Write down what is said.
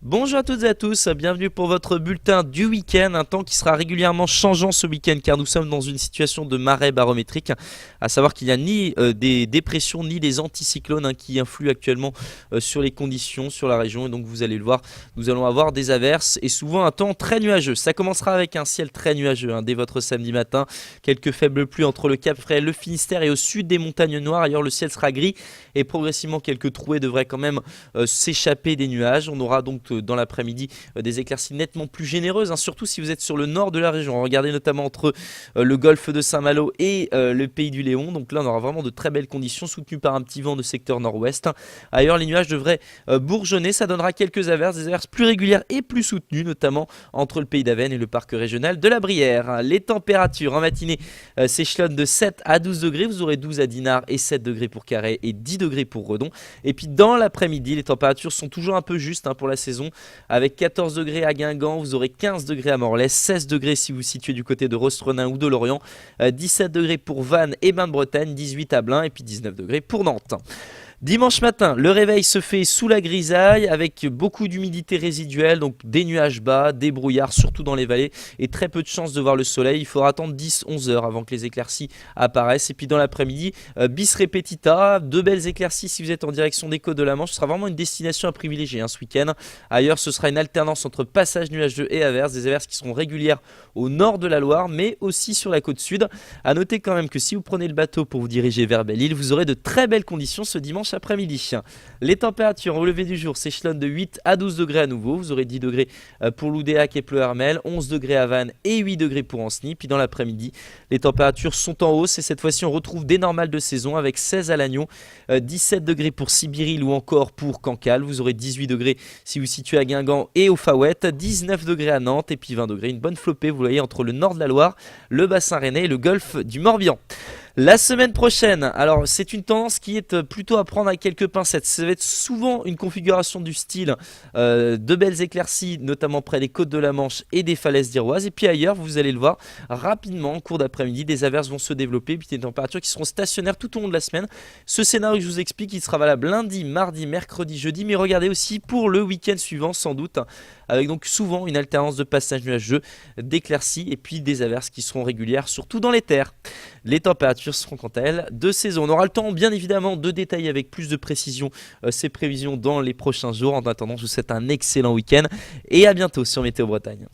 Bonjour à toutes et à tous, bienvenue pour votre bulletin du week-end, un temps qui sera régulièrement changeant ce week-end car nous sommes dans une situation de marée barométrique, à savoir qu'il n'y a ni des dépressions ni des anticyclones qui influent actuellement sur les conditions, sur la région, et donc vous allez le voir, nous allons avoir des averses et souvent un temps très nuageux. Ça commencera avec un ciel très nuageux dès votre samedi matin, quelques faibles pluies entre le Cap Frais, le Finistère et au sud des montagnes noires. Ailleurs le ciel sera gris et progressivement quelques trouées devraient quand même s'échapper des nuages. On aura donc dans l'après-midi des éclaircies nettement plus généreuses, surtout si vous êtes sur le nord de la région. Regardez notamment entre le golfe de Saint-Malo et le pays du Léon. Donc là, on aura vraiment de très belles conditions soutenues par un petit vent de secteur nord-ouest. Ailleurs, les nuages devraient bourgeonner. Ça donnera quelques averses, des averses plus régulières et plus soutenues, notamment entre le pays d'Avesnes et le parc régional de la Brière. Les températures en matinée s'échelonnent de 7 à 12 degrés. Vous aurez 12 à Dinard et 7 degrés pour Carhaix et 10 degrés pour Redon. Et puis dans l'après-midi, les températures sont toujours un peu justes pour la saison. Avec 14 degrés à Guingamp, vous aurez 15 degrés à Morlaix, 16 degrés si vous vous situez du côté de Rostronin ou de Lorient, 17 degrés pour Vannes et Bain-de-Bretagne, 18 à Blain et puis 19 degrés pour Nantes. Dimanche matin, le réveil se fait sous la grisaille avec beaucoup d'humidité résiduelle, donc des nuages bas, des brouillards surtout dans les vallées et très peu de chances de voir le soleil. Il faudra attendre 10-11 heures avant que les éclaircies apparaissent. Et puis dans l'après-midi, bis repetita, de belles éclaircies si vous êtes en direction des côtes de la Manche. Ce sera vraiment une destination à privilégier ce week-end. Ailleurs, ce sera une alternance entre passages nuageux et averses, des averses qui seront régulières au nord de la Loire, mais aussi sur la côte sud. A noter quand même que si vous prenez le bateau pour vous diriger vers Belle-Île, vous aurez de très belles conditions ce dimanche après-midi. Les températures au lever du jour s'échelonnent de 8 à 12 degrés à nouveau. Vous aurez 10 degrés pour Loudéac et Pleuhermel, 11 degrés à Vannes et 8 degrés pour Ancenis. Puis dans l'après-midi, les températures sont en hausse et cette fois-ci on retrouve des normales de saison avec 16 à Lannion, 17 degrés pour Sibiril ou encore pour Cancale. Vous aurez 18 degrés si vous vous situez à Guingamp et au Faouette, 19 degrés à Nantes et puis 20 degrés. Une bonne flopée, vous voyez, entre le nord de la Loire, le bassin rennais et le golfe du Morbihan. La semaine prochaine, alors c'est une tendance qui est plutôt à prendre avec quelques pincettes. Ça va être souvent une configuration du style de belles éclaircies, notamment près des côtes de la Manche et des falaises d'Iroise. Et puis ailleurs, vous allez le voir, rapidement, en cours d'après-midi, des averses vont se développer. Et puis des températures qui seront stationnaires tout au long de la semaine. Ce scénario que je vous explique, il sera valable lundi, mardi, mercredi, jeudi. Mais regardez aussi pour le week-end suivant, sans doute, avec donc souvent une alternance de passages nuageux, d'éclaircies et puis des averses qui seront régulières, surtout dans les terres. Les températures seront quant à elles de saison. On aura le temps bien évidemment de détailler avec plus de précision ces prévisions dans les prochains jours. En attendant, je vous souhaite un excellent week-end et à bientôt sur Météo Bretagne.